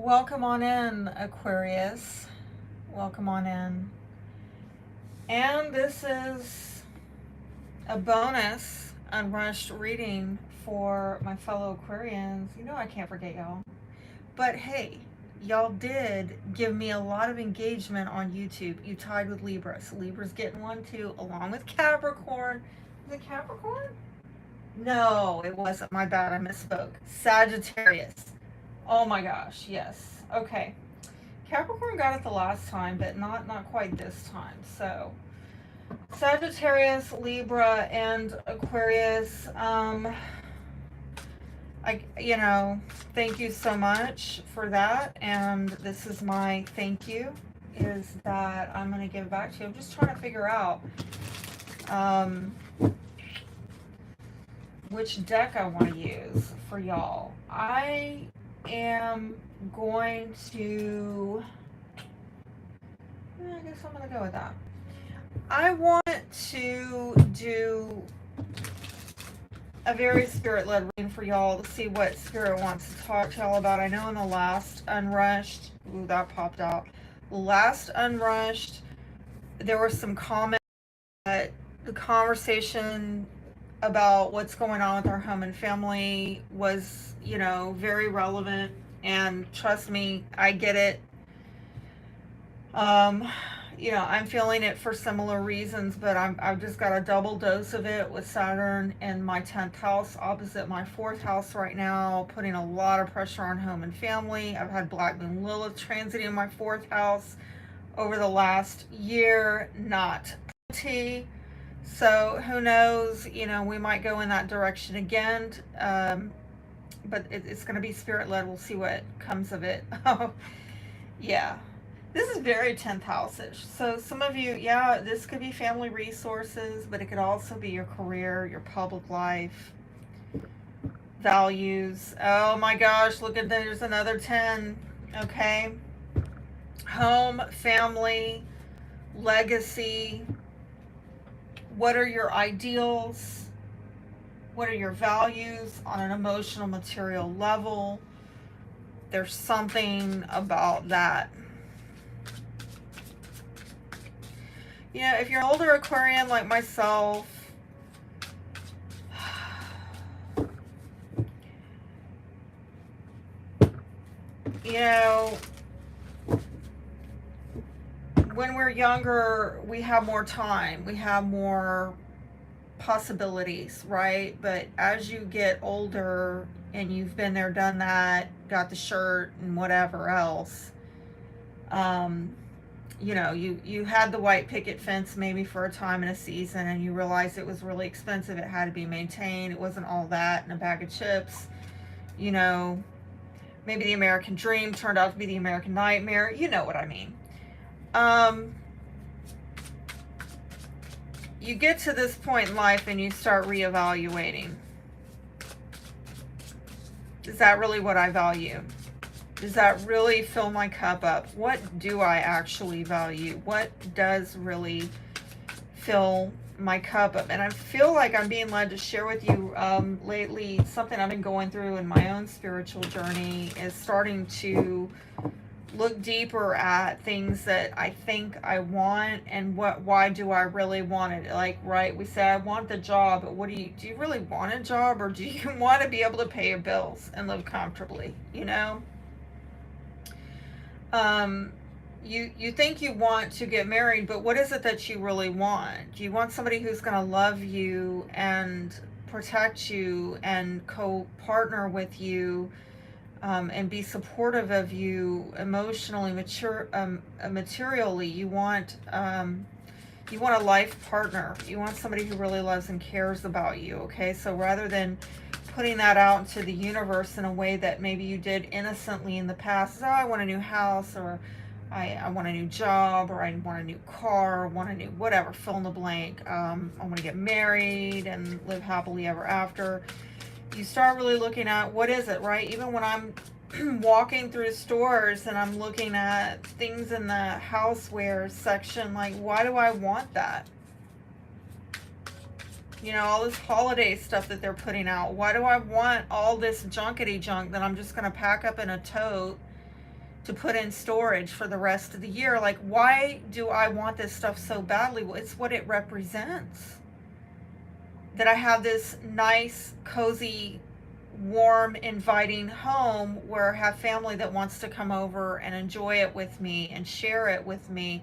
Welcome on in, Aquarius. Welcome on in. And this is a bonus Unrushed reading for my fellow Aquarians. You know I can't forget y'all. But hey, y'all did give me a lot of engagement on YouTube. You tied with Libra. So Libra's getting one too, along with Capricorn. Was it Capricorn? No, it wasn't. My bad. I misspoke. Sagittarius. Oh my gosh, yes. Okay. Capricorn got it the last time, but not quite this time. So Sagittarius, Libra, and Aquarius. Thank you so much for that. And this is my thank you, is that I'm going to give back to you. I'm just trying to figure out which deck I want to use for y'all. I am going to, I guess I'm going to go with that. I want to do a very spirit-led reading for y'all to see what spirit wants to talk to y'all about. I know in the last Unrushed, ooh, that popped out. Last Unrushed, there were some comments that the conversation about what's going on with our home and family was, very relevant. And trust me, I get it. I'm feeling it for similar reasons, but I've just got a double dose of it with Saturn in my 10th house opposite my 4th house right now, putting a lot of pressure on home and family. I've had Black Moon Lilith transiting in my 4th house over the last year, not pretty. So who knows, we might go in that direction again, but it's going to be spirit-led. We'll see what comes of it. Yeah. This is very 10th house-ish. So some of you, this could be family resources, but it could also be your career, your public life, values. Oh my gosh, look at that. There's another 10. Okay. Home, family, legacy. What are your ideals? What are your values on an emotional, material level? There's something about that. If you're an older Aquarian like myself, when we're younger, we have more time, we have more possibilities, right? But as you get older and you've been there, done that, got the shirt and whatever else, you had the white picket fence maybe for a time in a season, and you realized it was really expensive. It had to be maintained. It wasn't all that and a bag of chips. Maybe the American dream turned out to be the American nightmare. You know what I mean. You get to this point in life and you start reevaluating. Is that really what I value? Does that really fill my cup up? What do I actually value? What does really fill my cup up? And I feel like I'm being led to share with you lately something I've been going through in my own spiritual journey is starting to look deeper at things that I think I want and why do I really want it? Like, right, we say I want the job, but do you really want a job, or do you want to be able to pay your bills and live comfortably, You think you want to get married, but what is it that you really want? Do you want somebody who's going to love you and protect you and co-partner with you, and be supportive of you emotionally, materially? You want a life partner. You want somebody who really loves and cares about you. Okay, so rather than putting that out into the universe in a way that maybe you did innocently in the past, I want a new house, or I want a new job, or I want a new car, or want a new whatever, fill in the blank. I want to get married and live happily ever after. You start really looking at what is it, right? Even when I'm walking through stores and I'm looking at things in the houseware section, like, why do I want that? All this holiday stuff that they're putting out. Why do I want all this junkety junk that I'm just going to pack up in a tote to put in storage for the rest of the year. Like, why do I want this stuff so badly? Well, it's what it represents. That I have this nice, cozy, warm, inviting home where I have family that wants to come over and enjoy it with me and share it with me.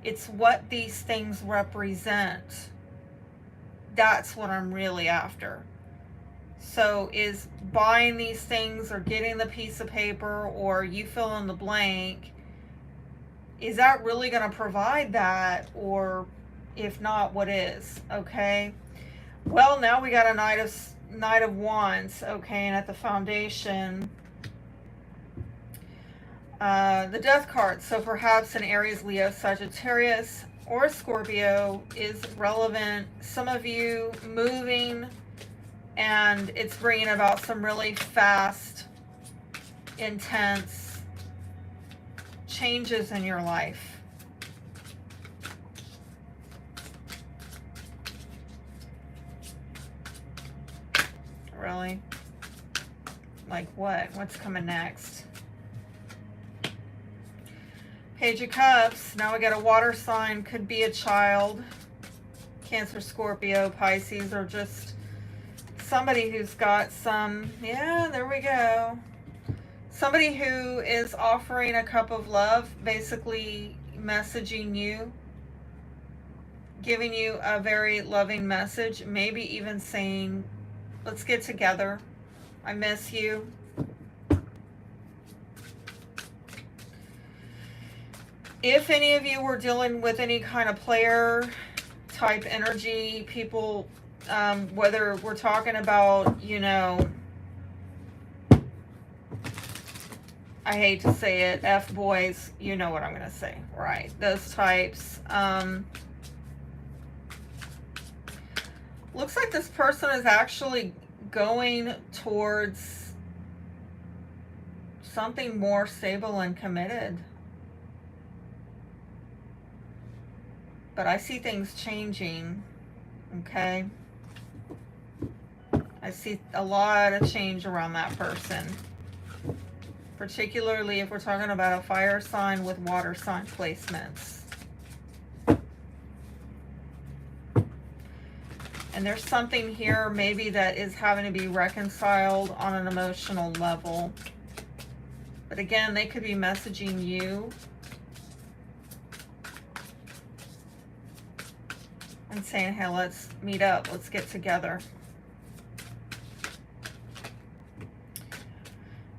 It's what these things represent. That's what I'm really after. So is buying these things or getting the piece of paper or you fill in the blank, is that really going to provide that? Or if not, what is? Okay. Well, now we got a Knight of Wands. Okay. And at the foundation, the Death card. So perhaps an Aries, Leo, Sagittarius, or Scorpio is relevant. Some of you moving, and it's bringing about some really fast, intense changes in your life. Really? Like what? What's coming next? Page of Cups. Now we got a water sign. Could be a child. Cancer, Scorpio, Pisces, or just somebody who's got some, yeah, there we go. Somebody who is offering a cup of love, basically messaging you, giving you a very loving message, maybe even saying, let's get together. I miss you. If any of you were dealing with any kind of player type energy, people, whether we're talking about, you know, I hate to say it, F boys, you know what I'm going to say, right? Those types. Looks like this person is actually going towards something more stable and committed. But I see things changing, okay? I see a lot of change around that person. Particularly if we're talking about a fire sign with water sign placements. And there's something here maybe that is having to be reconciled on an emotional level. But again, they could be messaging you and saying, hey, let's meet up, let's get together.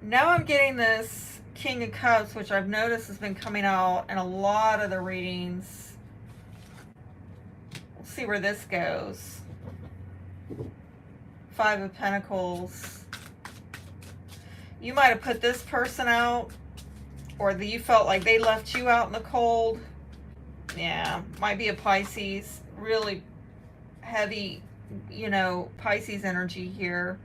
Now I'm getting this King of Cups, which I've noticed has been coming out in a lot of the readings. We'll see where this goes. Five of Pentacles. You might have put this person out, or you felt like they left you out in the cold. Yeah, might be a Pisces. Really heavy, you know, Pisces energy here.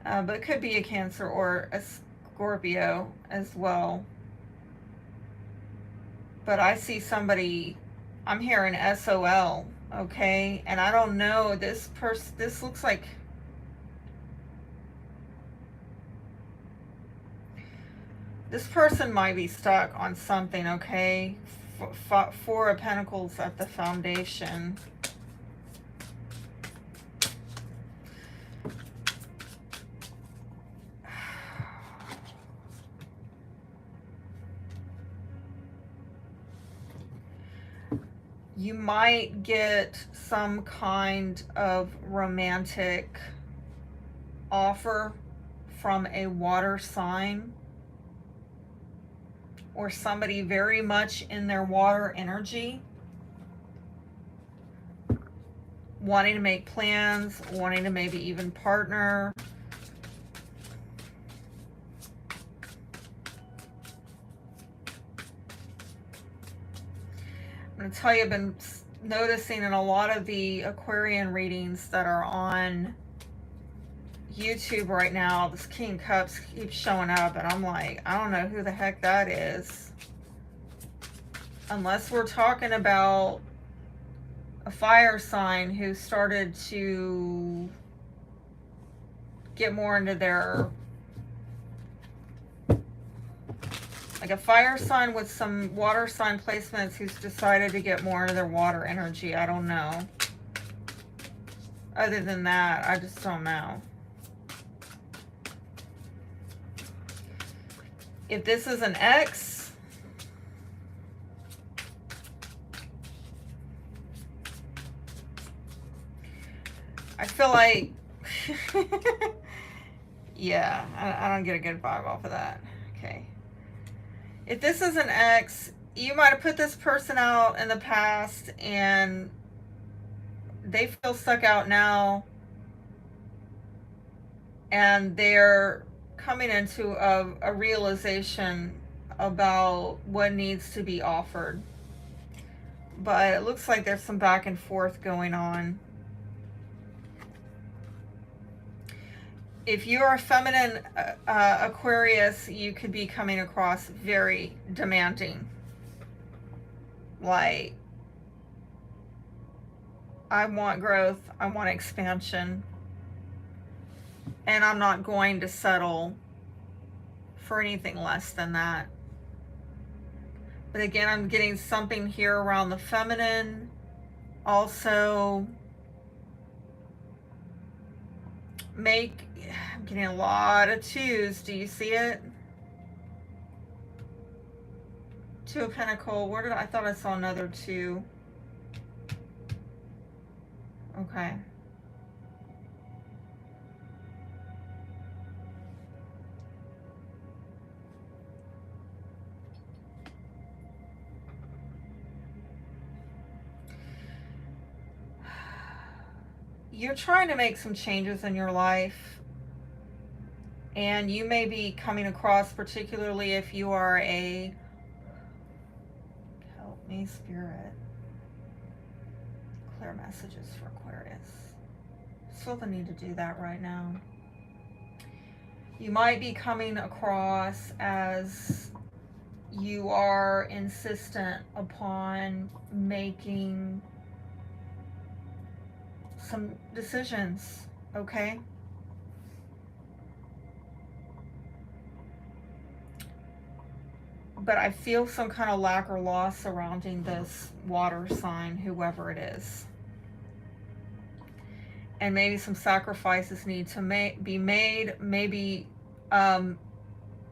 But it could be a Cancer or a Scorpio as well. But I see somebody, I'm hearing SOL, okay? And I don't know, this person, this looks like, this person might be stuck on something, okay? Four of Pentacles at the foundation. You might get some kind of romantic offer from a water sign or somebody very much in their water energy, wanting to make plans, wanting to maybe even partner. I'm going to tell you, I've been noticing in a lot of the Aquarian readings that are on YouTube right now, this King of Cups keeps showing up, and I'm like, I don't know who the heck that is. Unless we're talking about a fire sign who started to get more into their Like a fire sign with some water sign placements who's decided to get more into their water energy. I don't know. Other than that, I just don't know. If this is an ex, I feel like, yeah, I don't get a good vibe off of that. Okay. If this is an ex, you might have put this person out in the past and they feel stuck out now, and they're coming into a realization about what needs to be offered. But it looks like there's some back and forth going on. If you're a feminine Aquarius, you could be coming across very demanding. Like, I want growth, I want expansion, and I'm not going to settle for anything less than that. But again, I'm getting something here around the feminine. Also, I'm getting a lot of twos. Do you see it? Two of Pentacles. Where did I thought I saw another two? Okay. You're trying to make some changes in your life, and you may be coming across, particularly if you are a, help me Spirit, clear messages for Aquarius. Feel the need to do that right now. You might be coming across as you are insistent upon making some decisions, okay? But I feel some kind of lack or loss surrounding this water sign, whoever it is. And maybe some sacrifices need to be made. Maybe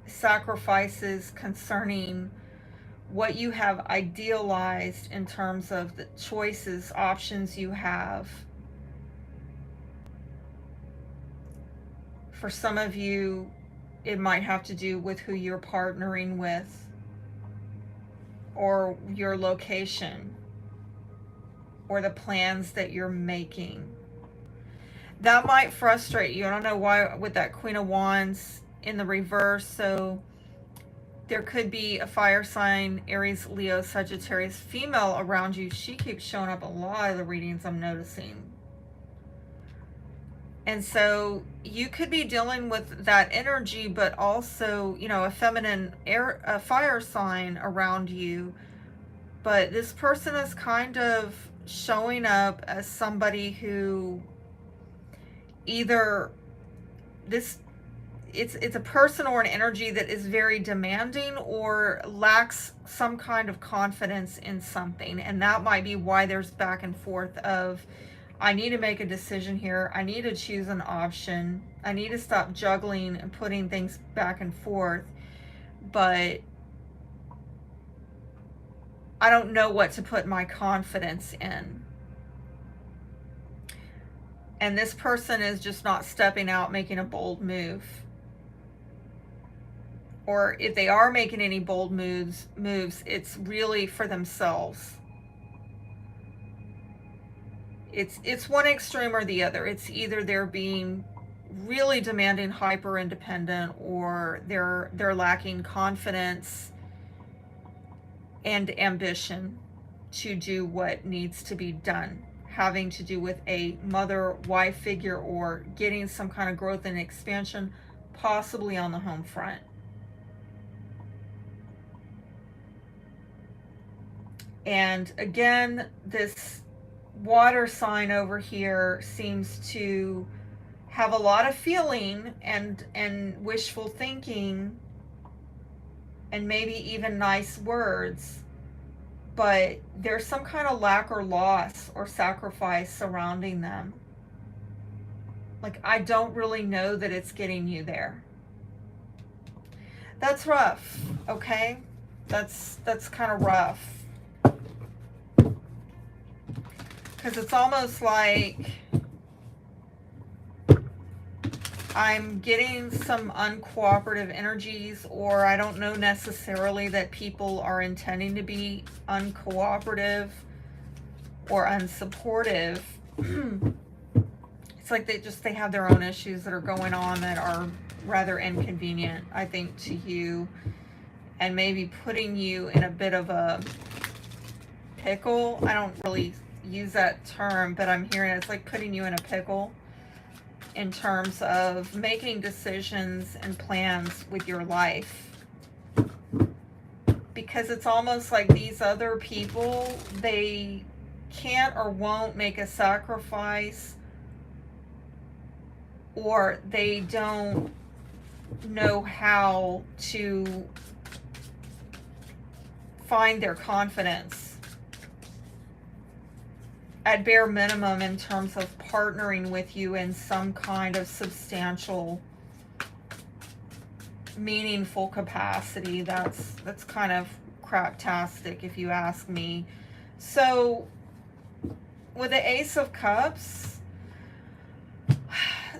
sacrifices concerning what you have idealized in terms of the choices, options you have. For some of you, it might have to do with who you're partnering with or your location or the plans that you're making. That might frustrate you. I don't know why with that Queen of Wands in the reverse. So there could be a fire sign, Aries, Leo, Sagittarius female around you. She keeps showing up a lot of the readings I'm noticing. And so you could be dealing with that energy, but also, you know, a feminine a fire sign around you. But this person is kind of showing up as somebody who either it's a person or an energy that is very demanding or lacks some kind of confidence in something. And that might be why there's back and forth of, I need to make a decision here. I need to choose an option. I need to stop juggling and putting things back and forth. But I don't know what to put my confidence in. And this person is just not stepping out, making a bold move. Or if they are making any bold moves, it's really for themselves. It's one extreme or the other. It's either they're being really demanding, hyper independent, or they're lacking confidence and ambition to do what needs to be done, having to do with a mother-wife figure or getting some kind of growth and expansion, possibly on the home front. And again, this water sign over here seems to have a lot of feeling and wishful thinking and maybe even nice words, but there's some kind of lack or loss or sacrifice surrounding them. Like, I don't really know that it's getting you there. That's rough, okay? That's kind of rough. Because it's almost like I'm getting some uncooperative energies, or I don't know necessarily that people are intending to be uncooperative or unsupportive. It's like they have their own issues that are going on that are rather inconvenient, I think, to you, and maybe putting you in a bit of a pickle. I don't really use that term, but I'm hearing it's like putting you in a pickle in terms of making decisions and plans with your life. Because it's almost like these other people, they can't or won't make a sacrifice, or they don't know how to find their confidence at bare minimum in terms of partnering with you in some kind of substantial, meaningful capacity. That's kind of craptastic, if you ask me. So with the Ace of Cups,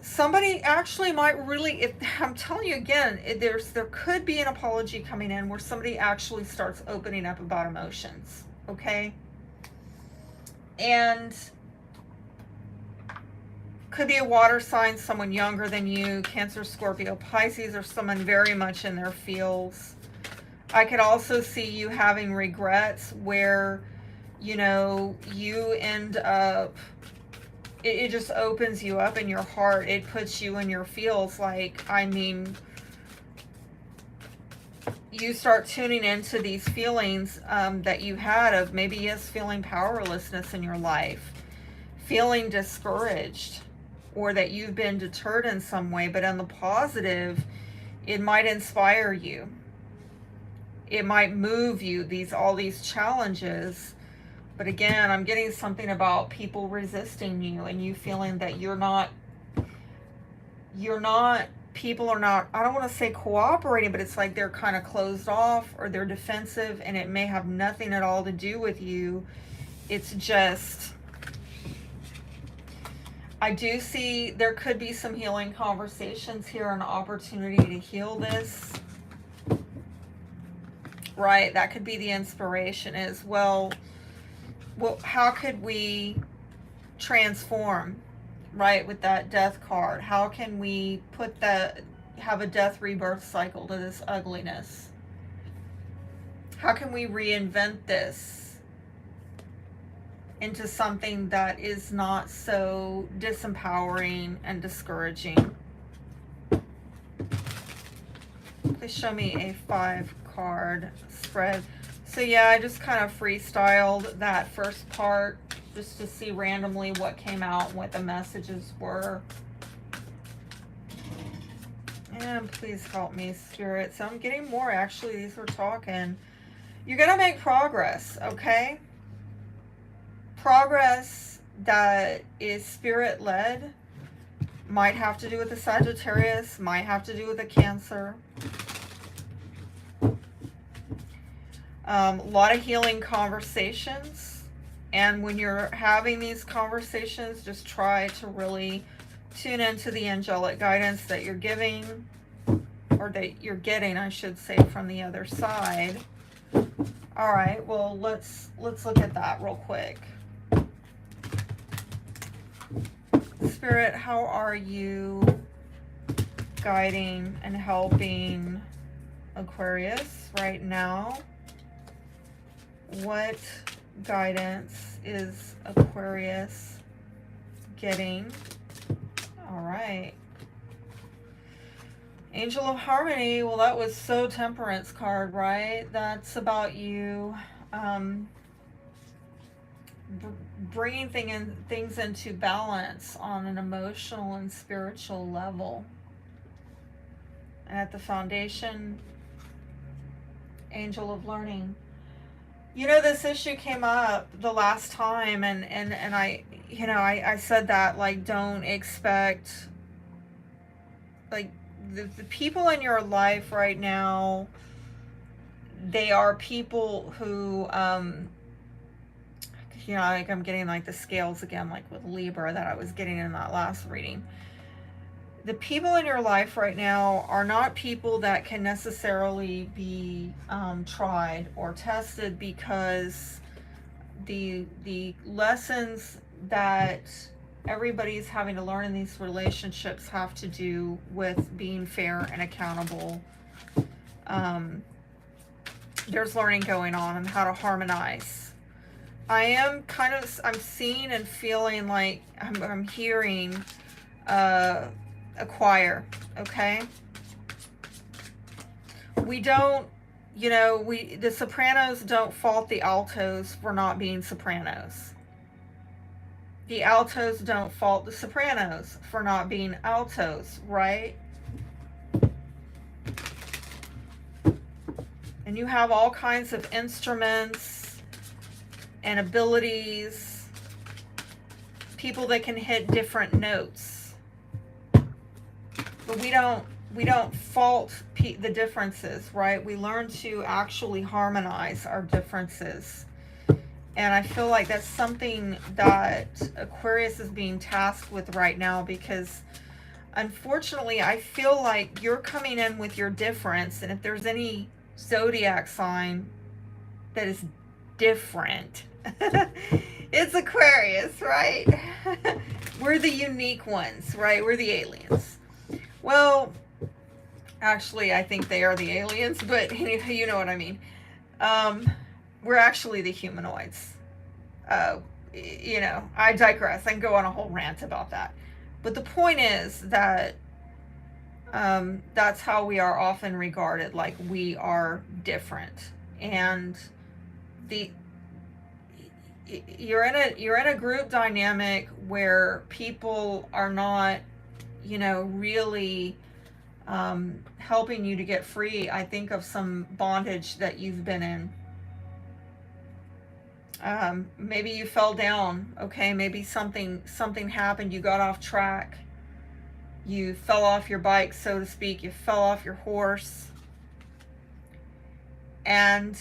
somebody actually might really, I'm telling you again, there could be an apology coming in where somebody actually starts opening up about emotions, okay? And could be a water sign, someone younger than you, Cancer, Scorpio, Pisces, or someone very much in their feels. I could also see you having regrets where, you know, you end up, it just opens you up in your heart. It puts you in your feels. Like, I mean, you start tuning into these feelings that you had of maybe, yes, feeling powerlessness in your life, feeling discouraged, or that you've been deterred in some way. But on the positive, it might inspire you. It might move you, all these challenges. But again, I'm getting something about people resisting you and you feeling that people are not, I don't want to say cooperating, but it's like they're kind of closed off or they're defensive, and it may have nothing at all to do with you. It's just, I do see there could be some healing conversations here, an opportunity to heal this. Right? That could be the inspiration as well. Well, how could we transform, right, with that death card? How can we have a death rebirth cycle to this ugliness? How can we reinvent this into something that is not so disempowering and discouraging? Please show me a 5-card spread. So yeah, I just kind of freestyled that first part just to see randomly what came out and what the messages were. And please help me, Spirit. So I'm getting more, actually. These were talking. You're going to make progress, okay? Progress that is Spirit-led. Might have to do with the Sagittarius. Might have to do with the Cancer. A lot of healing conversations, and when you're having these conversations, just try to really tune into the angelic guidance that you're giving, or that you're getting, I should say, from the other side. All right, well, let's look at that real quick. Spirit, how are you guiding and helping Aquarius right now? What guidance is Aquarius getting? All right. Angel of Harmony. Well, that was so Temperance card, right? That's about you bringing things into balance on an emotional and spiritual level. And at the foundation, Angel of Learning. You know, this issue came up the last time, and I, you know, I said that, like, don't expect, like, the people in your life right now, they are people who, you know, like, I'm getting, like, the scales again, like with Libra that I was getting in that last reading. The people in your life right now are not people that can necessarily be tried or tested, because the lessons that everybody's having to learn in these relationships have to do with being fair and accountable. There's learning going on and how to harmonize. I'm seeing and feeling like I'm hearing a choir, okay? We don't, you know, the sopranos don't fault the altos for not being sopranos. The altos don't fault the sopranos for not being altos, right? And you have all kinds of instruments and abilities, people that can hit different notes. But we don't fault the differences, right? We learn to actually harmonize our differences. And I feel like that's something that Aquarius is being tasked with right now, because unfortunately I feel like you're coming in with your difference, and if there's any zodiac sign that is different, it's Aquarius, right? We're the unique ones, right? We're the aliens. Well, actually, I think they are the aliens, but you know what I mean. We're actually the humanoids. You know, I digress. I can go on a whole rant about that. But the point is that that's how we are often regarded, like we are different. And you're in a group dynamic where people are not, you know, really helping you to get free, I think, of some bondage that you've been in. Maybe you fell down, okay? Maybe something happened, you got off track, you fell off your bike, so to speak, you fell off your horse, and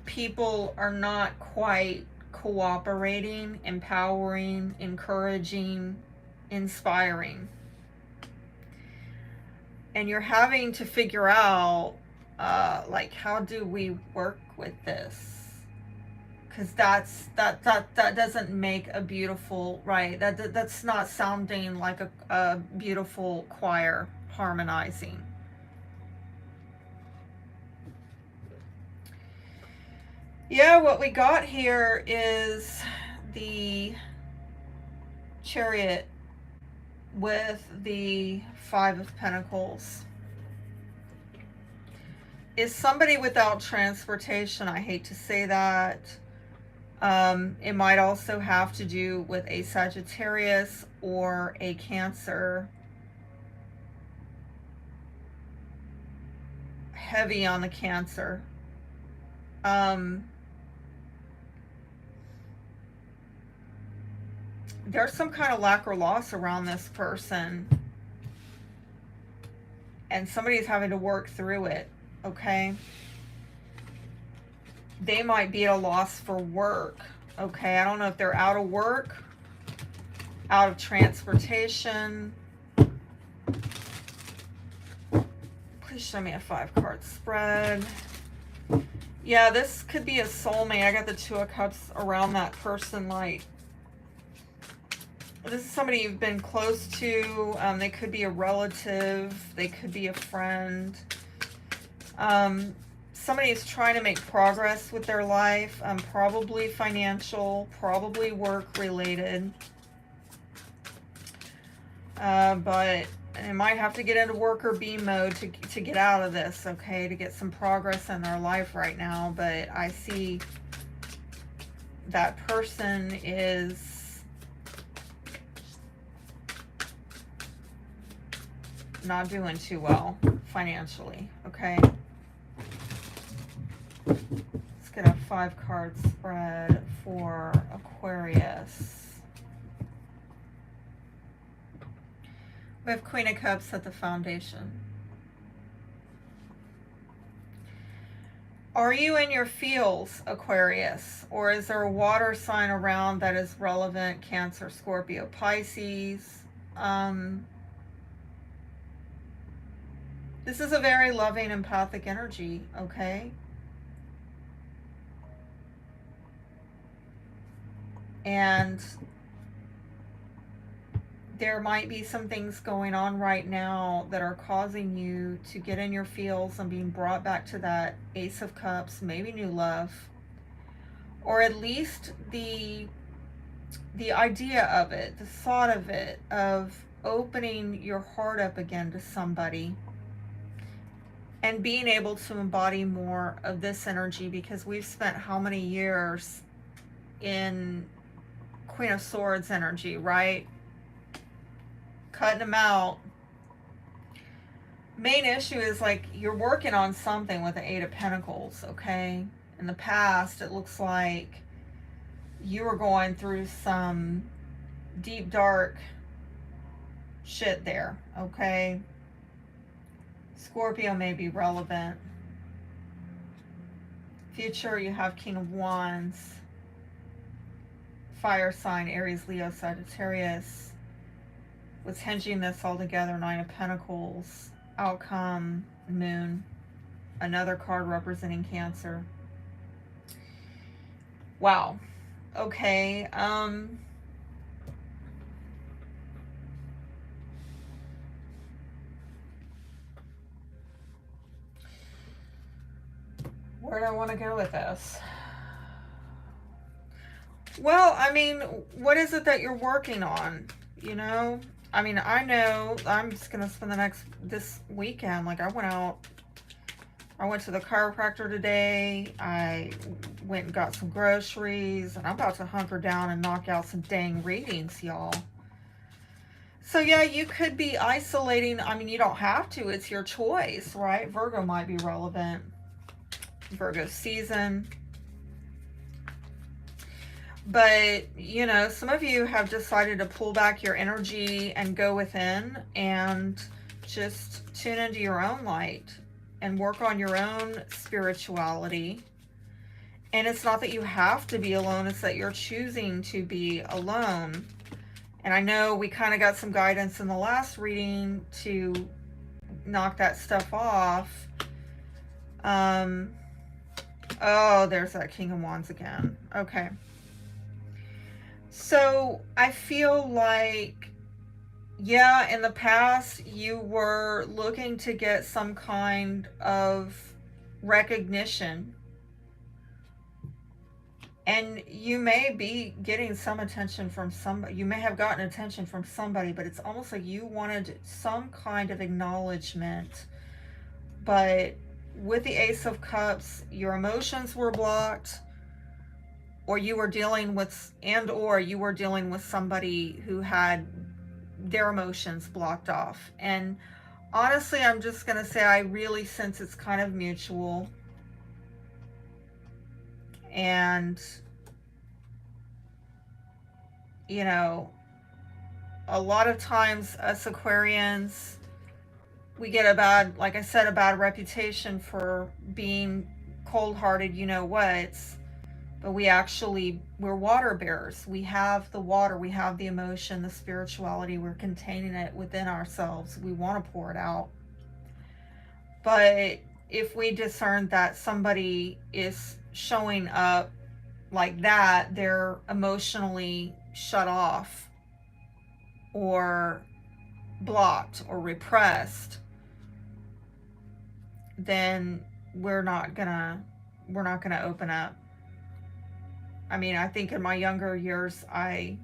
people are not quite cooperating, empowering, encouraging, inspiring. And you're having to figure out, like, how do we work with this? Because that doesn't make a beautiful, right? That's not sounding like a beautiful choir harmonizing. Yeah, what we got here is the Chariot with the Five of Pentacles. Is somebody without transportation. I hate to say that. It might also have to do with a Sagittarius or a Cancer. Heavy on the Cancer. There's some kind of lack or loss around this person, and somebody's having to work through it, okay? They might be at a loss for work, okay? I don't know if they're out of work, out of transportation. Please show me a 5-card spread. Yeah, this could be a soulmate. I got the Two of Cups around that person. Like, this is somebody you've been close to. They could be a relative. They could be a friend. Somebody is trying to make progress with their life. Probably financial, probably work related. But they might have to get into worker bee mode to get out of this, okay? To get some progress in their life right now. But I see that person is not doing too well financially, okay? Let's get a 5-card spread for Aquarius. We have Queen of Cups at the foundation. Are you in your feels, Aquarius? Or is there a water sign around that is relevant? Cancer, Scorpio, Pisces. This is a very loving, empathic energy, okay? And there might be some things going on right now that are causing you to get in your feels and being brought back to that Ace of Cups, maybe new love, or at least the idea of it, the thought of it, of opening your heart up again to somebody and being able to embody more of this energy, because we've spent how many years in Queen of Swords energy, right? Cutting them out. Main issue is like you're working on something with the 8 of Pentacles, okay? In the past, it looks like you were going through some deep, dark shit there, okay? Scorpio may be relevant. Future, you have King of Wands. Fire sign, Aries, Leo, Sagittarius. What's hinging this all together? 9 of Pentacles. Outcome, Moon. Another card representing Cancer. Wow. Okay. Where do I want to go with this? Well, I mean, what is it that you're working on? You know? I mean, I know I'm just going to spend this weekend, like I went to the chiropractor today. I went and got some groceries, and I'm about to hunker down and knock out some dang readings, y'all. So yeah, you could be isolating. I mean, you don't have to. It's your choice, right? Virgo might be relevant. Virgo season. But, you know, some of you have decided to pull back your energy and go within and just tune into your own light and work on your own spirituality. And it's not that you have to be alone, it's that you're choosing to be alone. And I know we kind of got some guidance in the last reading to knock that stuff off. Oh, there's that King of Wands again. Okay. So I feel like, yeah, in the past you were looking to get some kind of recognition, and you may be getting some attention from somebody. You may have gotten attention from somebody, but it's almost like you wanted some kind of acknowledgement. But with the Ace of Cups, your emotions were blocked, or you were dealing with, or you were dealing with somebody who had their emotions blocked off. And honestly, I'm just going to say I really sense it's kind of mutual. And, you know, a lot of times us Aquarians, we get a bad, like I said, a bad reputation for being cold-hearted, you know what. But we're water bearers. We have the water, we have the emotion, the spirituality, we're containing it within ourselves. We want to pour it out. But if we discern that somebody is showing up like that, they're emotionally shut off or blocked or repressed, then we're not gonna open up. I mean, I think in my younger years, I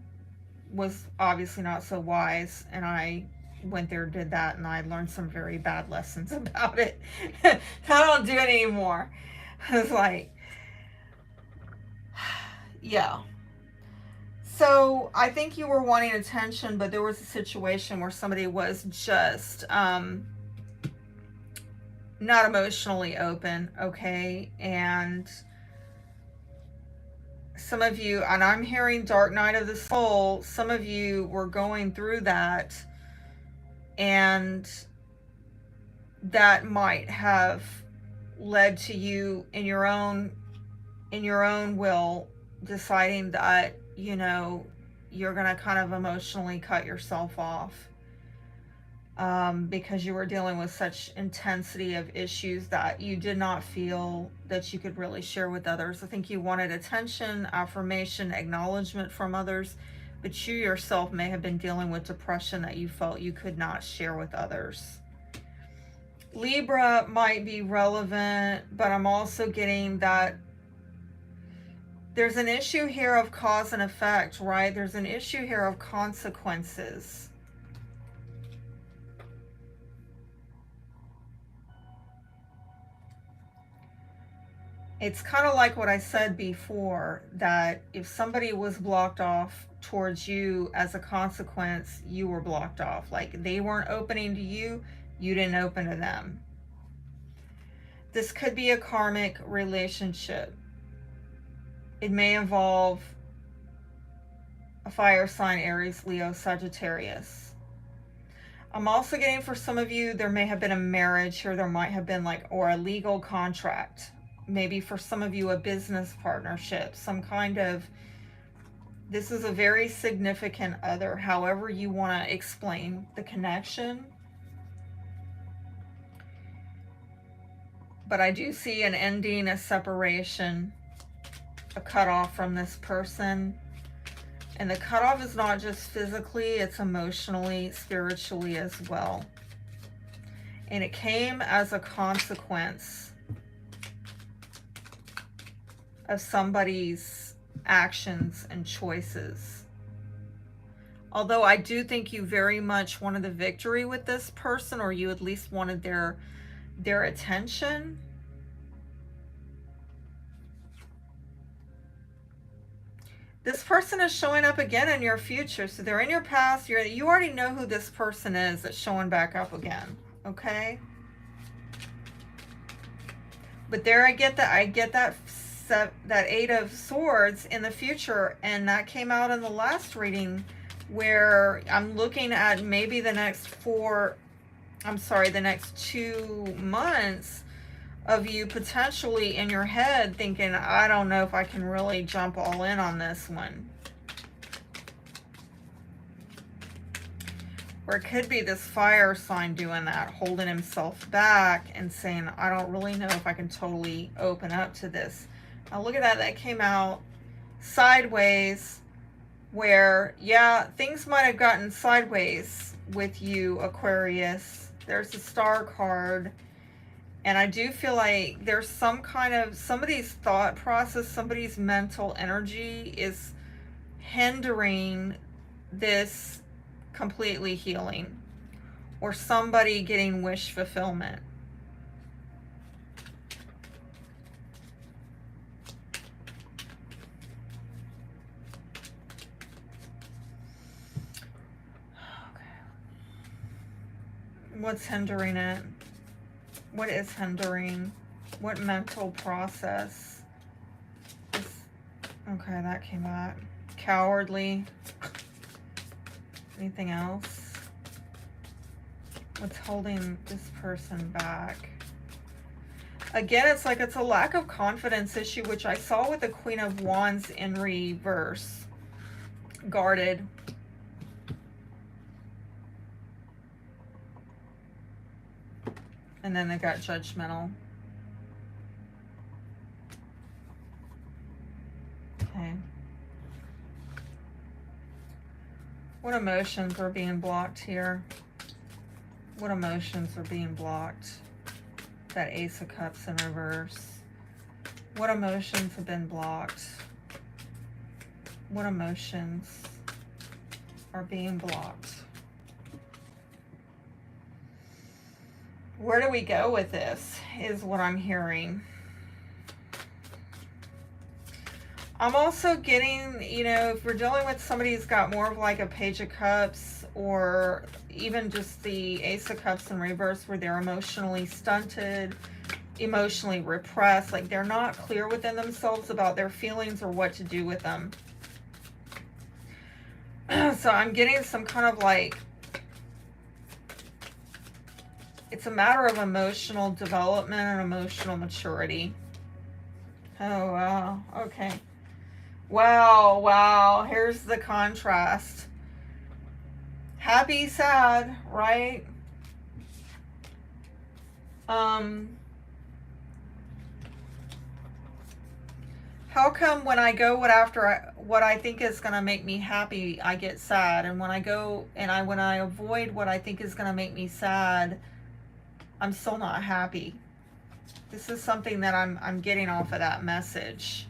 was obviously not so wise, and I went there, did that, and I learned some very bad lessons about it. I don't do it anymore. It's like, yeah. So I think you were wanting attention, but there was a situation where somebody was just not emotionally open, okay? And some of you, and I'm hearing dark night of the soul, some of you were going through that, and that might have led to you in your own will deciding that, you know, you're going to kind of emotionally cut yourself off, because you were dealing with such intensity of issues that you did not feel that you could really share with others. I think you wanted attention, affirmation, acknowledgement from others, but you yourself may have been dealing with depression that you felt you could not share with others. Libra might be relevant, but I'm also getting that there's an issue here of cause and effect, right? There's an issue here of consequences. It's kind of like what I said before, that if somebody was blocked off towards you as a consequence, you were blocked off. Like they weren't opening to you, you didn't open to them. This could be a karmic relationship. It may involve a fire sign, Aries, Leo, Sagittarius. I'm also getting, for some of you, there may have been a marriage here. There might have been or a legal contract. Maybe for some of you, a business partnership, some kind of, this is a very significant other, however you want to explain the connection. But I do see an ending, a separation, a cutoff from this person. And the cutoff is not just physically, it's emotionally, spiritually as well. And it came as a consequence of somebody's actions and choices. Although I do think you very much wanted the victory with this person, or you at least wanted their attention. This person is showing up again in your future. So they're in your past. You already know who this person is that's showing back up again. Okay? But there I get that Eight of Swords in the future, and that came out in the last reading, where I'm looking at maybe the next 2 months of you potentially in your head thinking, I don't know if I can really jump all in on this one. Or it could be this fire sign doing that, holding himself back and saying, I don't really know if I can totally open up to this. Now look at that, that came out sideways, where, yeah, things might have gotten sideways with you, Aquarius. There's a star card. And I do feel like there's some kind of, somebody's thought process, somebody's mental energy is hindering this completely healing, or somebody getting wish fulfillment. What's hindering it? What is hindering? What mental process is, okay, that came out. Cowardly. Anything else? What's holding this person back? Again, it's like it's a lack of confidence issue, which I saw with the Queen of Wands in reverse. Guarded. And then they got judgmental. Okay. What emotions are being blocked here? What emotions are being blocked? That Ace of Cups in reverse. What emotions have been blocked? What emotions are being blocked? Where do we go with this is what I'm hearing. I'm also getting, you know, if we're dealing with somebody who's got more of like a Page of Cups, or, even just the Ace of Cups in reverse, where they're emotionally stunted, emotionally repressed, like they're not clear within themselves about their feelings or what to do with them. So I'm getting some kind of like, it's a matter of emotional development and emotional maturity. Oh, wow. Okay. Wow, wow. Here's the contrast. Happy, sad, right? How come when I go what I think is going to make me happy, I get sad, and when I avoid what I think is going to make me sad, I'm still not happy? This is something that I'm getting off of that message.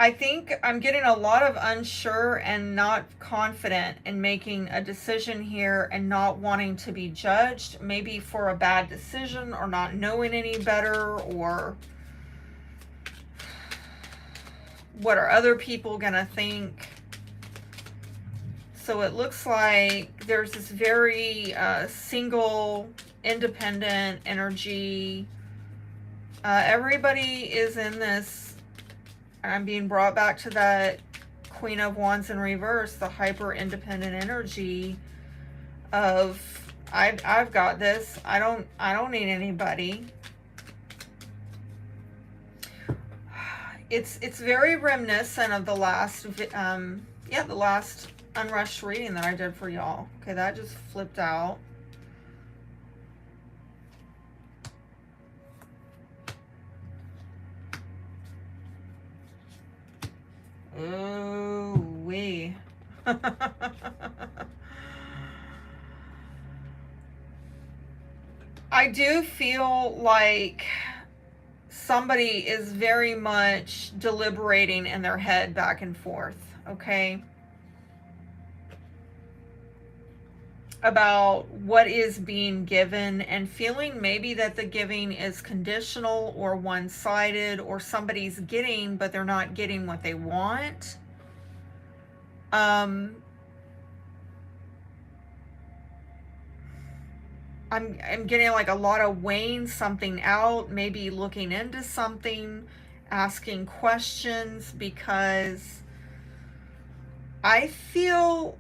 I think I'm getting a lot of unsure and not confident in making a decision here, and not wanting to be judged, maybe for a bad decision, or not knowing any better, or what are other people gonna think. So it looks like there's this very single, independent energy. Everybody is in this. I'm being brought back to that Queen of Wands in reverse, the hyper independent energy of I've got this. I don't need anybody. It's very reminiscent of the last the last Unrushed reading that I did for y'all. Okay, that just flipped out. Ooh wee. I do feel like somebody is very much deliberating in their head back and forth, okay, about what is being given, and feeling maybe that the giving is conditional or one-sided, or somebody's getting but they're not getting what they want. I'm getting like a lot of weighing something out, maybe looking into something, asking questions, because I feel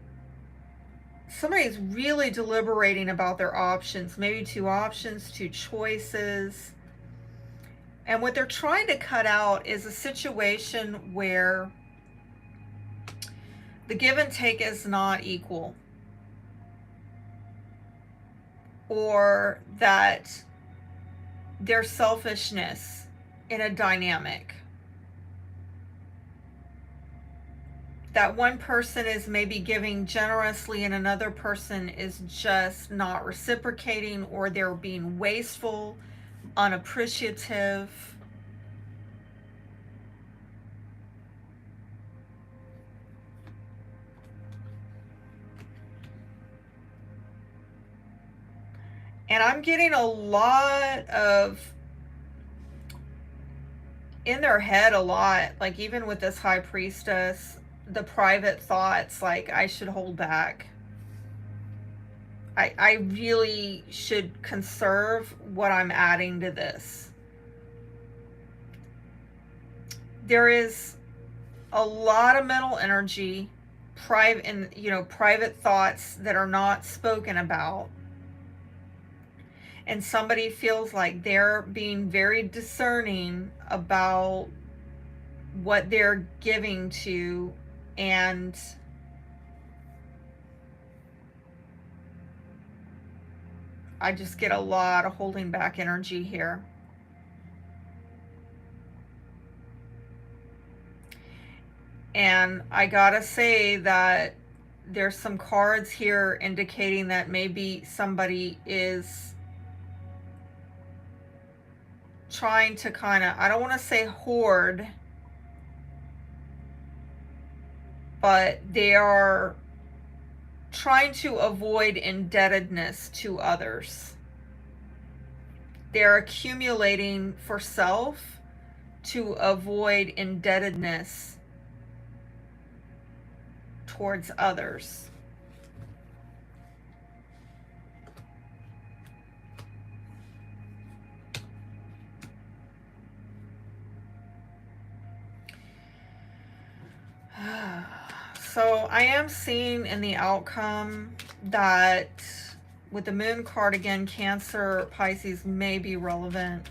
somebody's really deliberating about their options, maybe two options, two choices. And what they're trying to cut out is a situation where the give and take is not equal, or that there's selfishness in a dynamic. That one person is maybe giving generously and another person is just not reciprocating, or they're being wasteful, unappreciative. And I'm getting a lot of, in their head a lot, like even with this High Priestess, the private thoughts like, I should hold back. I really should conserve what I'm adding to this. There is a lot of mental energy, private thoughts that are not spoken about. And somebody feels like they're being very discerning about what they're giving to, and I just get a lot of holding back energy here. And I gotta say that there's some cards here indicating that maybe somebody is trying to kind of, I don't want to say hoard, but they are trying to avoid indebtedness to others. They're accumulating for self to avoid indebtedness towards others. So I am seeing in the outcome that with the moon card again, Cancer, Pisces may be relevant.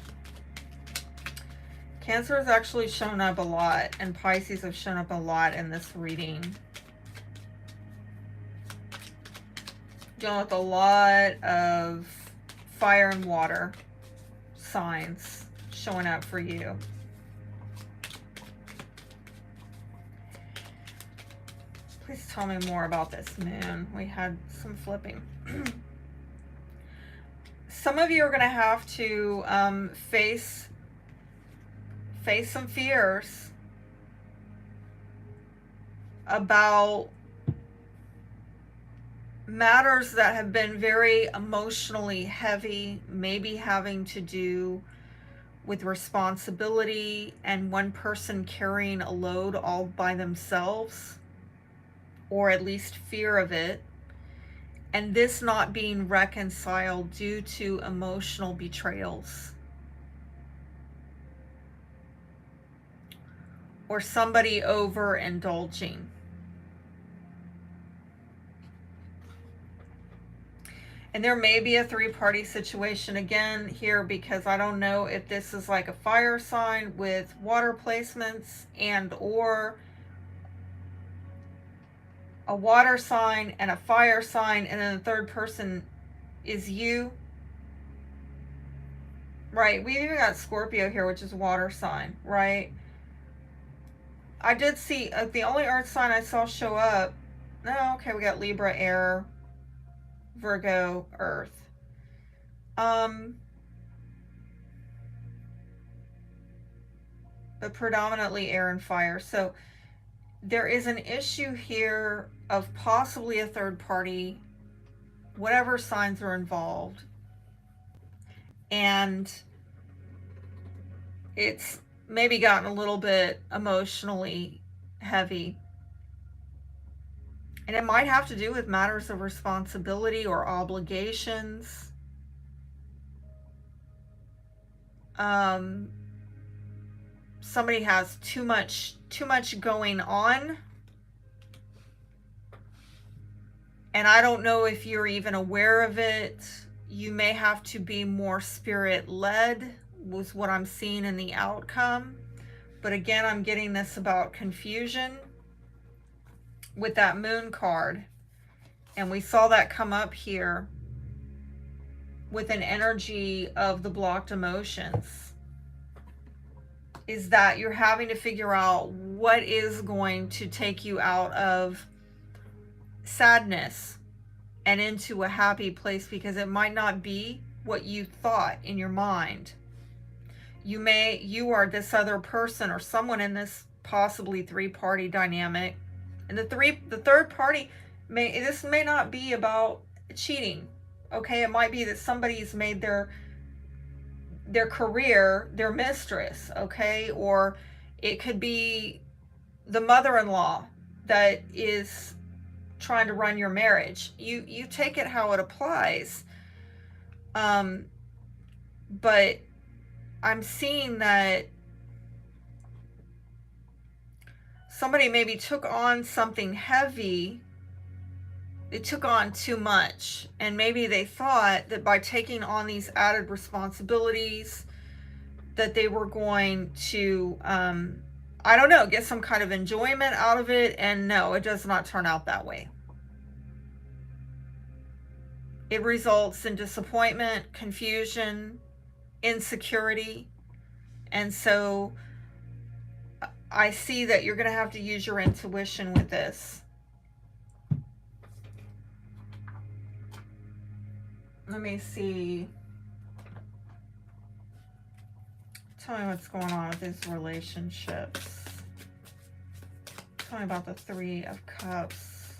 Cancer has actually shown up a lot, and Pisces have shown up a lot in this reading. Dealing with a lot of fire and water signs showing up for you. Please tell me more about this moon. We had some flipping. Some of you are going to have to face some fears about matters that have been very emotionally heavy, maybe having to do with responsibility and one person carrying a load all by themselves, or at least fear of it, and this not being reconciled due to emotional betrayals. Or somebody overindulging. And there may be a three-party situation again here, because I don't know if this is like a fire sign with water placements, and or a water sign and a fire sign, and then the third person is you. Right, we even got Scorpio here, which is water sign, right? I did see the only earth sign I saw show up. No, okay, we got Libra, air, Virgo, earth. But predominantly air and fire. So there is an issue here of possibly a third party, whatever signs are involved. And it's maybe gotten a little bit emotionally heavy. And it might have to do with matters of responsibility or obligations. Somebody has too much going on. And I don't know if you're even aware of it. You may have to be more spirit-led, was what I'm seeing in the outcome. But again, I'm getting this about confusion with that moon card. And we saw that come up here with an energy of the blocked emotions. Is that you're having to figure out what is going to take you out of sadness and into a happy place, because it might not be what you thought in your mind. You are this other person or someone in this possibly three-party dynamic, and the third party this may not be about cheating. Okay, it might be that somebody's made their career their mistress, okay? Or it could be the mother-in-law that is trying to run your marriage. You take it how it applies. But I'm seeing that somebody maybe took on something heavy. They took on too much, and maybe they thought that by taking on these added responsibilities that they were going to I don't know, get some kind of enjoyment out of it. And no, it does not turn out that way. It results in disappointment, confusion, insecurity. And so I see that you're going to have to use your intuition with this. Let me see. Tell me what's going on with these relationships. Tell me about the Three of Cups.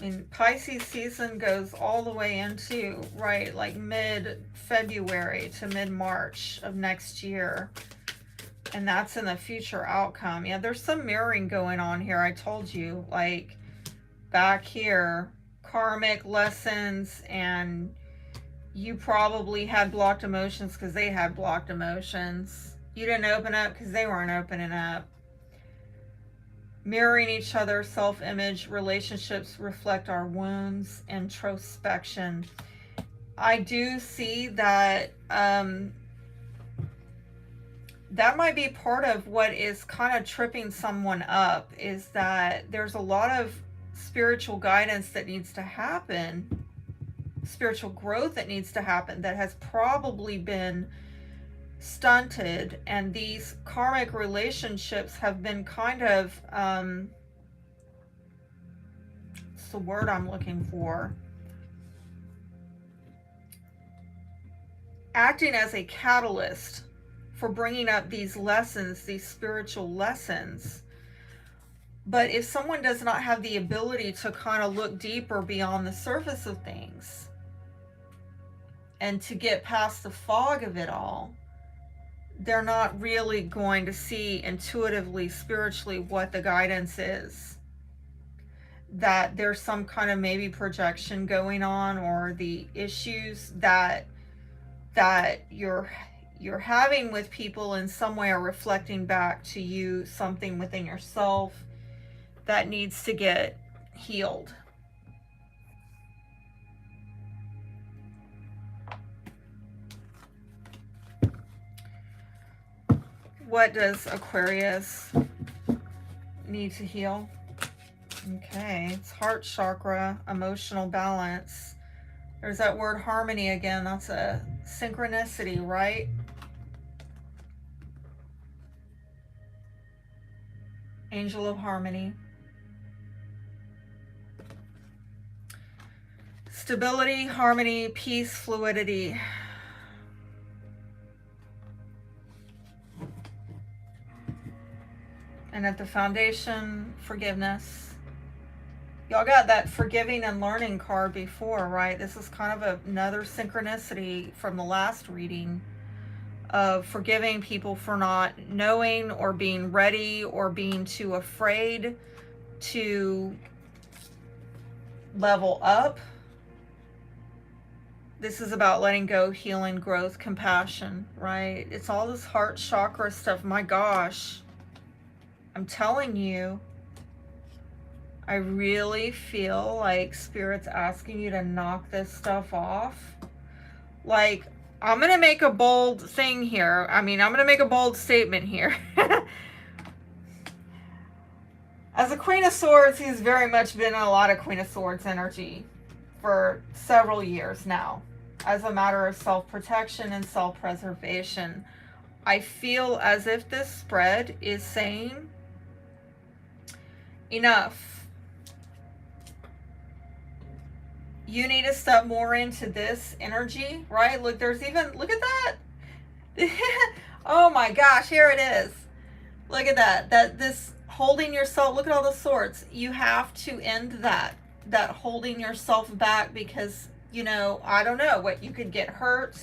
And Pisces season goes all the way into, right, like mid February to mid-March of next year. And that's in the future outcome. Yeah, there's some mirroring going on here. I told you, like back here, karmic lessons, and you probably had blocked emotions because they had blocked emotions. You didn't open up because they weren't opening up. Mirroring each other, self-image, relationships reflect our wounds, introspection. I do see that that might be part of what is kind of tripping someone up, is that there's a lot of spiritual guidance that needs to happen, spiritual growth that needs to happen, that has probably been stunted, and these karmic relationships have been kind of what's the word I'm looking for, acting as a catalyst for bringing up these lessons, these spiritual lessons. But if someone does not have the ability to kind of look deeper beyond the surface of things and to get past the fog of it all, they're not really going to see intuitively, spiritually, what the guidance is. That there's some kind of maybe projection going on, or the issues that you're having with people in some way are reflecting back to you something within yourself that needs to get healed. What does Aquarius need to heal? Okay, it's heart chakra, emotional balance. There's that word harmony again. That's a synchronicity, right? Angel of harmony. Stability, harmony, peace, fluidity. And at the foundation, forgiveness. Y'all got that forgiving and learning card before, right? This is kind of another synchronicity from the last reading of forgiving people for not knowing or being ready or being too afraid to level up. This is about letting go, healing, growth, compassion, right? It's all this heart chakra stuff. My gosh. I'm telling you, I really feel like Spirit's asking you to knock this stuff off. Like, I'm going to make a bold thing here. I mean, I'm going to make a bold statement here. As a Queen of Swords, he's very much been in a lot of Queen of Swords energy for several years now, as a matter of self-protection and self-preservation. I feel as if this spread is saying, enough. You need to step more into this energy, right? Look, there's even, look at that. Oh my gosh, here it is. Look at that. This holding yourself, look at all the swords. You have to end that holding yourself back, because, you know, I don't know what, you could get hurt.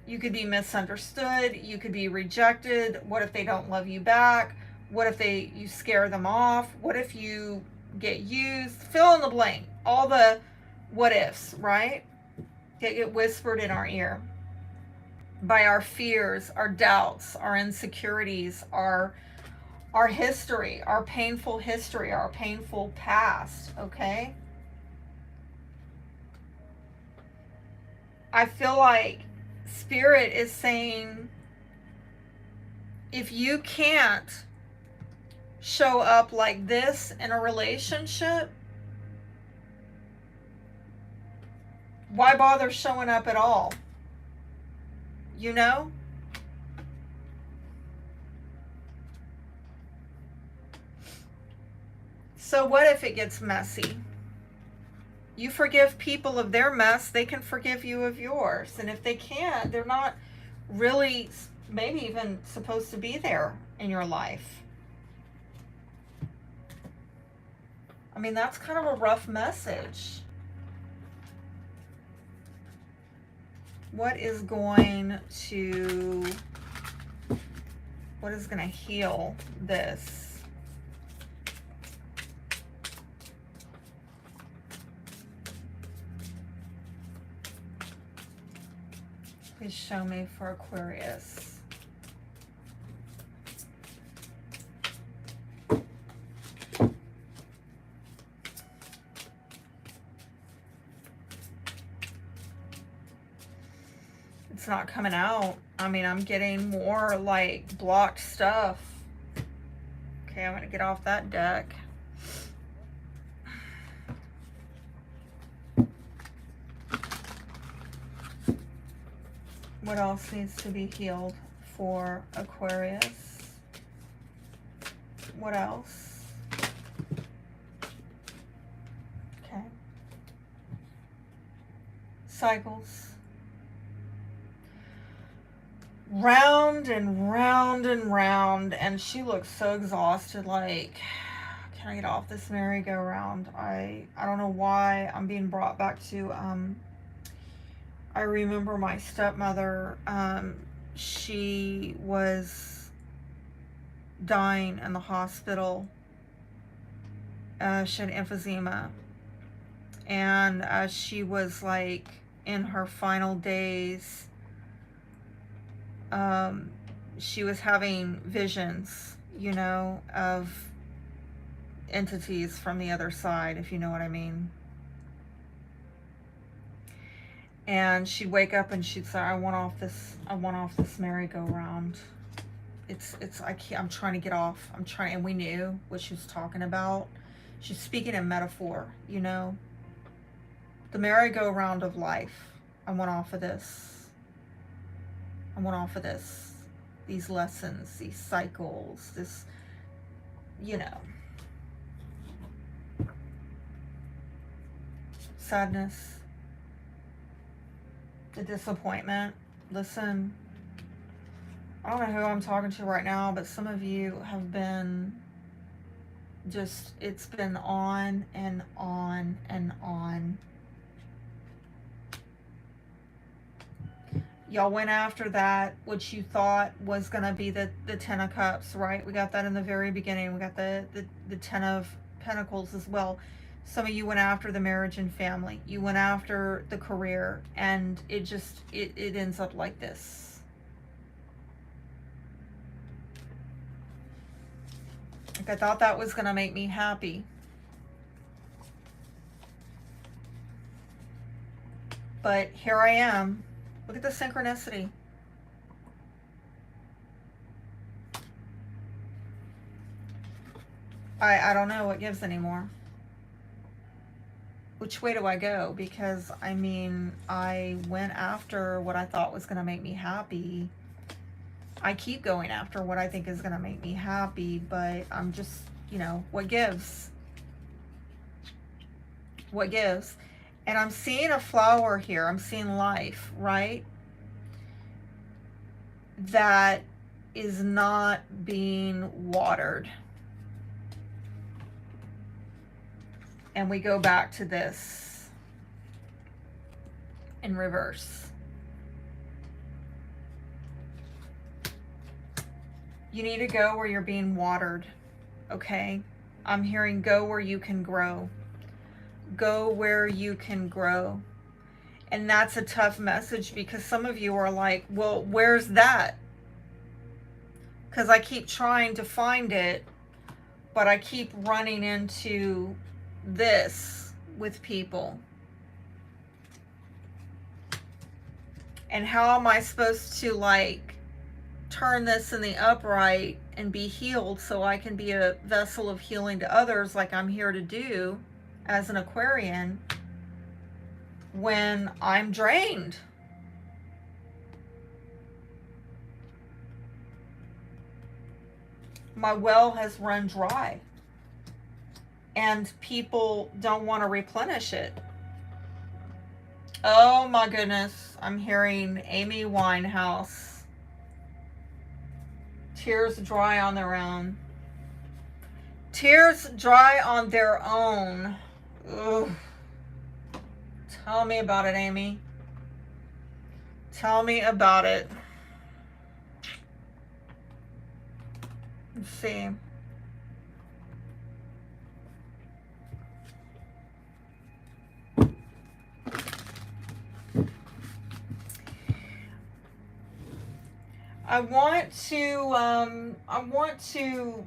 You could be misunderstood. You could be rejected. What if they don't love you back? What if you scare them off? What if you get used? Fill in the blank. All the what ifs, right? Get whispered in our ear by our fears, our doubts, our insecurities, our history, our painful history, our painful past, okay? I feel like Spirit is saying, if you can't show up like this in a relationship, why bother showing up at all? You know? So what if it gets messy? You forgive people of their mess, they can forgive you of yours. And if they can't, they're not really maybe even supposed to be there in your life. I mean, that's kind of a rough message. What is going to heal this? Please show me for Aquarius. It's not coming out. I mean, I'm getting more like blocked stuff. Okay, I'm gonna get off that deck. What else needs to be healed for Aquarius? What else? Okay. Cycles. Round and round and round, and she looks so exhausted, like, can I get off this merry-go-round? I don't know why I'm being brought back to, I remember my stepmother, she was dying in the hospital. She had emphysema, and she was like in her final days. She was having visions, you know, of entities from the other side, if you know what I mean. And she'd wake up and she'd say, I want off this merry-go-round. I'm trying to get off. And we knew what she was talking about. She's speaking in metaphor, you know. The merry-go-round of life. I want off of this. I want off of this. These lessons, these cycles, this, you know. Sadness. The disappointment. Listen, I don't know who I'm talking to right now, but some of you have been just, it's been on and on and on. Y'all went after that, which you thought was going to be the Ten of Cups, right? We got that in the very beginning. We got the Ten of Pentacles as well. Some of you went after the marriage and family. You went after the career, and it ends up like this. Like, I thought that was going to make me happy. But here I am. Look at the synchronicity. I don't know what gives anymore. Which way do I go? Because, I mean, I went after what I thought was going to make me happy. I keep going after what I think is going to make me happy, but I'm just, you know, what gives? What gives? And I'm seeing a flower here. I'm seeing life, right? That is not being watered. And we go back to this in reverse. You need to go where you're being watered, okay? I'm hearing go where you can grow. Go where you can grow. And that's a tough message, because some of you are like, well, where's that? Because I keep trying to find it, but I keep running into this with people. And how am I supposed to, like, turn this in the upright and be healed so I can be a vessel of healing to others, like I'm here to do as an Aquarian, when I'm drained? My well has run dry, and people don't want to replenish it. Oh my goodness, I'm hearing Amy Winehouse. Tears dry on their own. Tears dry on their own. Ugh. Tell me about it, Amy. Tell me about it. Let's see. I want to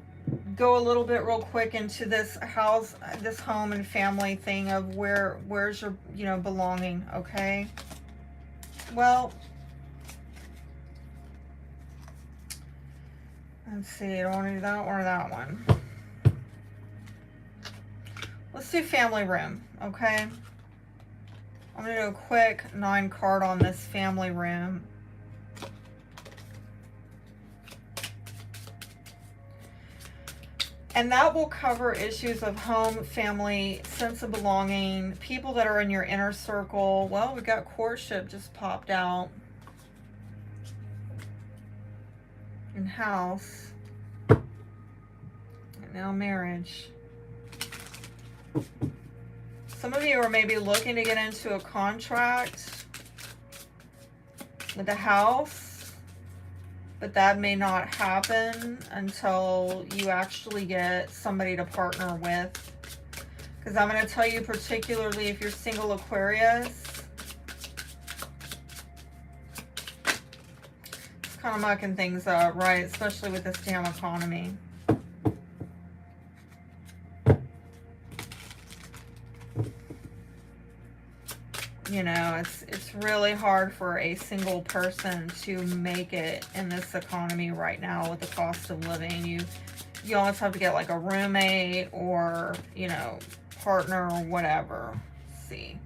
go a little bit real quick into this house, this home and family thing of where's your, belonging, okay? Well, let's see, I don't want to do that or that one. Let's do family room, okay? I'm going to do a quick 9 card on this family room. And that will cover issues of home, family, sense of belonging, people that are in your inner circle. Well, we got courtship just popped out. And house. And now marriage. Some of you are maybe looking to get into a contract with a house, but that may not happen until you actually get somebody to partner with. Because I'm going to tell you, particularly if you're single Aquarius, it's kind of mucking things up, right? Especially with this damn economy. It's really hard for a single person to make it in this economy right now with the cost of living. You almost have to get like a roommate or, partner or whatever. Let's see.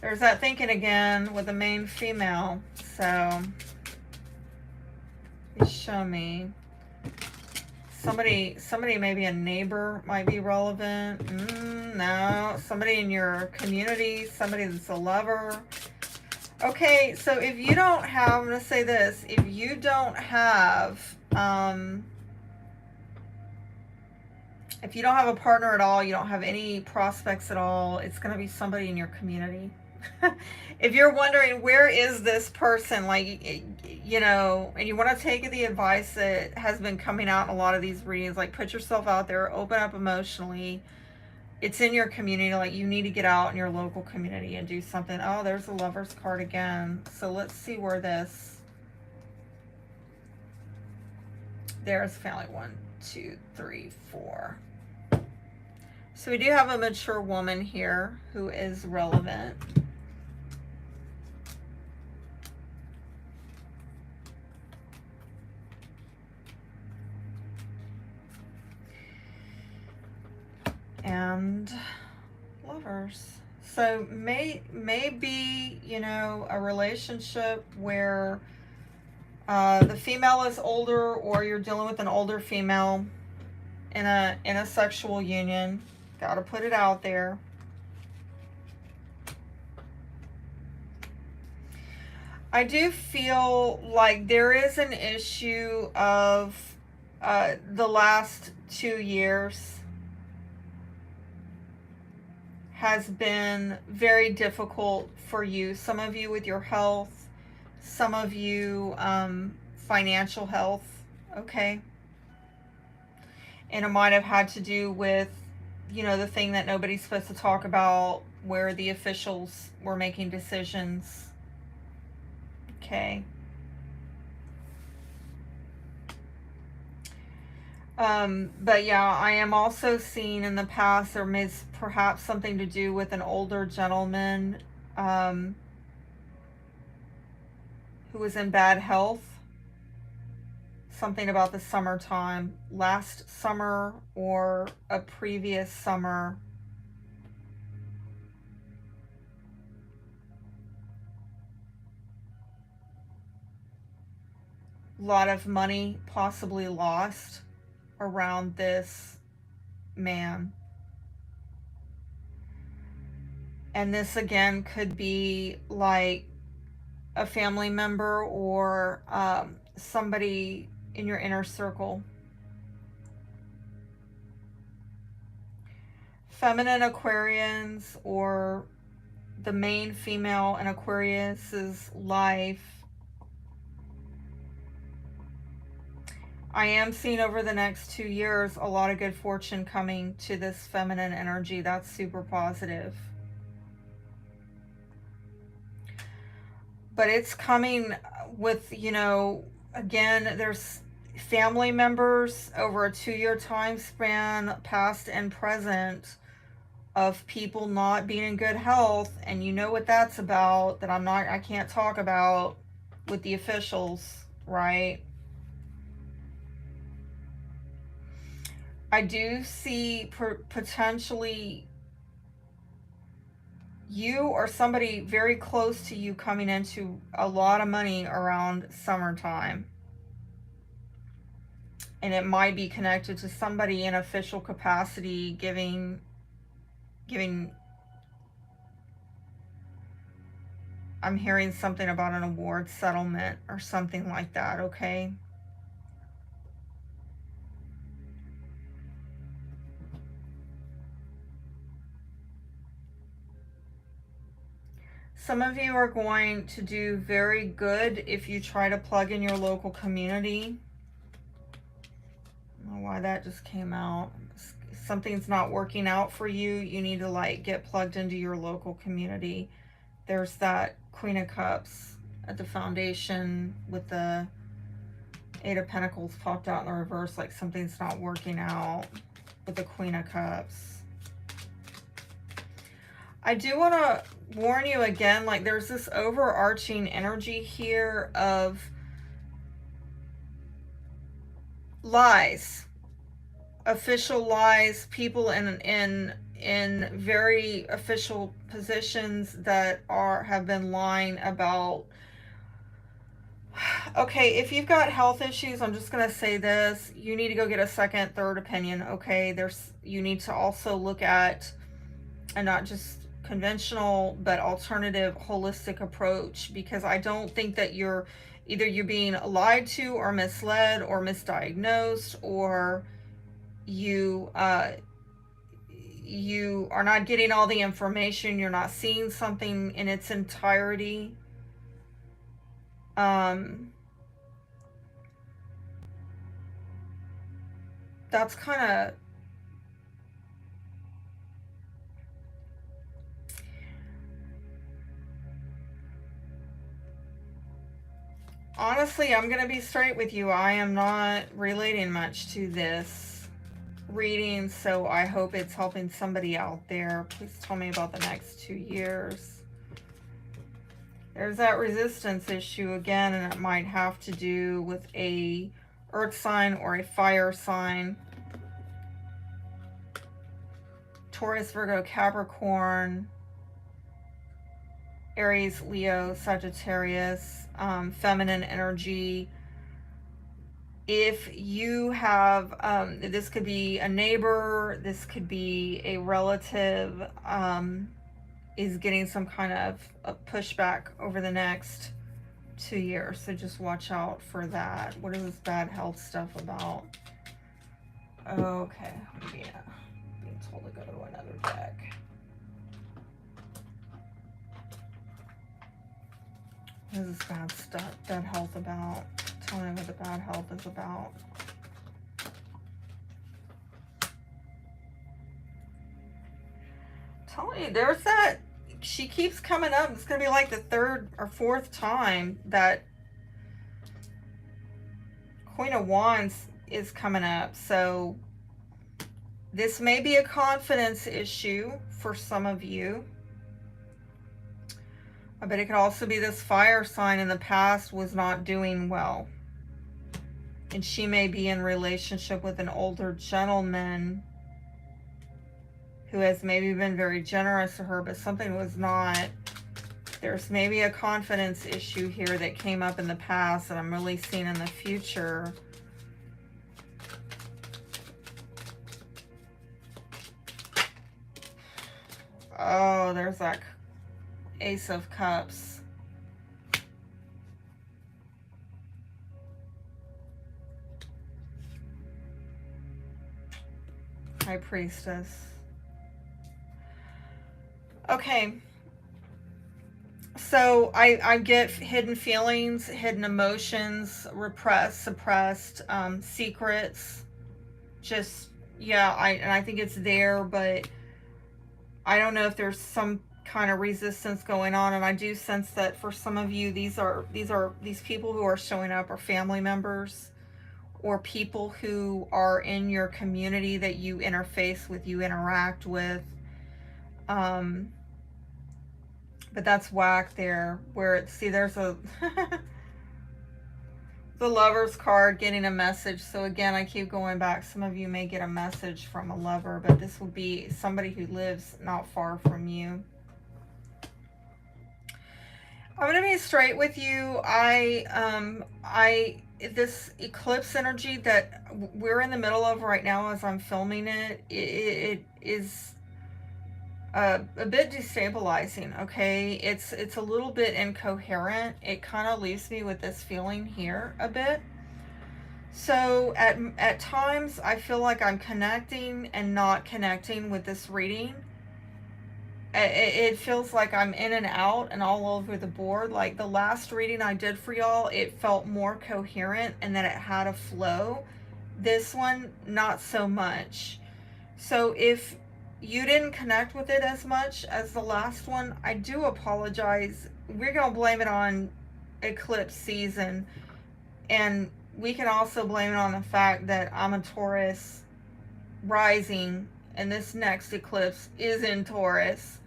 There's that thinking again with the main female. So, show me. Somebody, maybe a neighbor might be relevant. No, somebody in your community, somebody that's a lover. Okay, so if you don't have, I'm going to say this, if you don't have a partner at all, you don't have any prospects at all, it's going to be somebody in your community. If you're wondering, where is this person, and you want to take the advice that has been coming out in a lot of these readings, like put yourself out there, open up emotionally. It's in your community, you need to get out in your local community and do something. Oh, there's a Lover's card again. So let's see where there's family, 1, 2, 3, 4. So we do have a mature woman here who is relevant. And Lovers. So maybe, a relationship where the female is older, or you're dealing with an older female in a sexual union. Gotta put it out there. I do feel like there is an issue of the last 2 years has been very difficult for you. Some of you with your health, some of you financial health, okay? And it might have had to do with, the thing that nobody's supposed to talk about, where the officials were making decisions, okay? But yeah, I am also seeing in the past there is perhaps something to do with an older gentleman who was in bad health. Something about the summertime, last summer or a previous summer. A lot of money possibly lost around this man. And this again could be like a family member or somebody in your inner circle. feminine Aquarians or the main female in Aquarius's life, I am seeing over the next 2 years a lot of good fortune coming to this feminine energy. That's super positive. But it's coming with, you know, again, there's family members over a 2-year time span, past and present, of people not being in good health. And you know what that's about, that I can't talk about with the officials, right? I do see potentially you or somebody very close to you coming into a lot of money around summertime. And it might be connected to somebody in official capacity giving I'm hearing something about an award settlement or something like that, okay? Some of you are going to do very good if you try to plug in your local community. I don't know why that just came out. Something's not working out for you. You need to like get plugged into your local community. There's that Queen of Cups at the foundation with the Eight of Pentacles popped out in the reverse, like something's not working out with the Queen of Cups. I do want to warn you again, like there's this overarching energy here of lies, official lies, people in very official positions that have been lying about. Okay, if you've got health issues, I'm just going to say this, you need to go get a second, third opinion, okay? You need to also look at, and not just conventional, but alternative, holistic approach, because I don't think that you're being lied to or misled or misdiagnosed, or you are not getting all the information, you're not seeing something in its entirety. That's kind of, honestly, I'm going to be straight with you. I am not relating much to this reading, so I hope it's helping somebody out there. Please tell me about the next 2 years. There's that resistance issue again, and it might have to do with a earth sign or a fire sign. Taurus, Virgo, Capricorn, Aries, Leo, Sagittarius, feminine energy. If you have, this could be a neighbor, this could be a relative, is getting some kind of a pushback over the next 2 years. So just watch out for that. What is this bad health stuff about? Okay, yeah. Being told to go to another deck. What is this bad stuff, bad health about? Tell me what the bad health is about. Tell me, there's that, she keeps coming up. It's going to be like the 3rd or 4th time that Queen of Wands is coming up. So this may be a confidence issue for some of you. But it could also be this fire sign in the past was not doing well. And she may be in relationship with an older gentleman who has maybe been very generous to her, but something was not. There's maybe a confidence issue here that came up in the past that I'm really seeing in the future. Oh, there's that Ace of Cups. High Priestess. Okay. So I get hidden feelings, hidden emotions, repressed, suppressed, secrets. Just, yeah, I think it's there, but I don't know if there's some kind of resistance going on. And I do sense that for some of you, these people who are showing up are family members or people who are in your community that you interface with, you interact with. Um, but that's whack there. Where it, see, there's a the Lover's card, getting a message. So again, I keep going back. Some of you may get a message from a lover, but this will be somebody who lives not far from you. I'm going to be straight with you. This eclipse energy that we're in the middle of right now as I'm filming it is a bit destabilizing. Okay, it's a little bit incoherent. It kind of leaves me with this feeling here a bit. So at times I feel like I'm connecting and not connecting with this reading. It feels like I'm in and out and all over the board. Like the last reading I did for y'all, it felt more coherent and that it had a flow. This one, not so much. So if you didn't connect with it as much as the last one, I do apologize. We're going to blame it on eclipse season. And we can also blame it on the fact that I'm a Taurus rising and this next eclipse is in Taurus.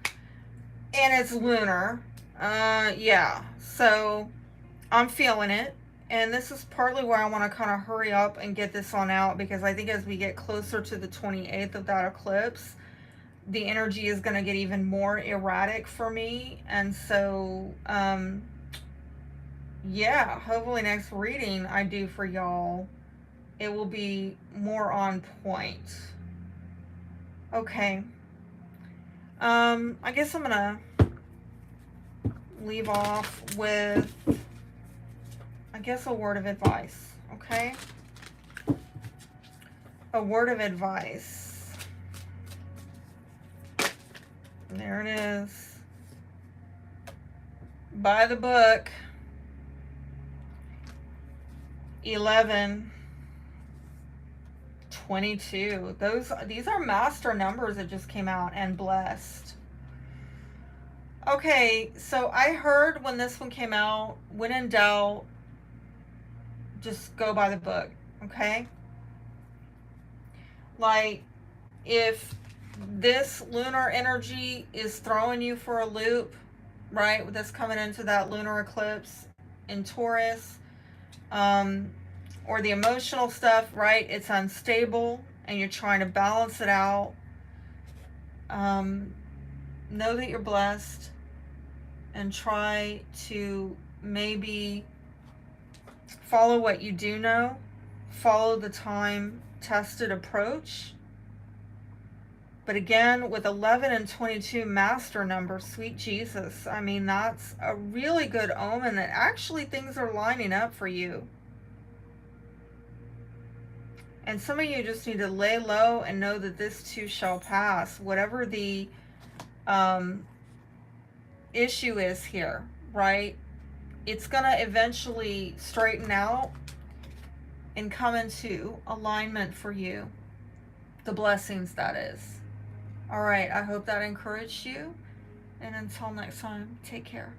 And it's lunar. Yeah. So I'm feeling it. And this is partly why I want to kind of hurry up and get this on out, because I think as we get closer to the 28th of that eclipse, the energy is going to get even more erratic for me. And so, yeah, hopefully next reading I do for y'all, it will be more on point. Okay. I guess I'm going to leave off with, I guess, a word of advice. Okay? A word of advice. There it is. By the book. 11, 22. These are master numbers that just came out, and blessed. Okay, so I heard when this one came out, when in doubt, just go by the book, okay? Like, if this lunar energy is throwing you for a loop, right, with this coming into that lunar eclipse in Taurus, or the emotional stuff, right, it's unstable and you're trying to balance it out, know that you're blessed and try to maybe follow what you do know, follow the time-tested approach. But again, with 11 and 22 master numbers, sweet Jesus, I mean, that's a really good omen that actually things are lining up for you. And some of you just need to lay low and know that this too shall pass. Whatever the issue is here, right? It's going to eventually straighten out and come into alignment for you. The blessings, that is. All right, I hope that encouraged you. And until next time, take care.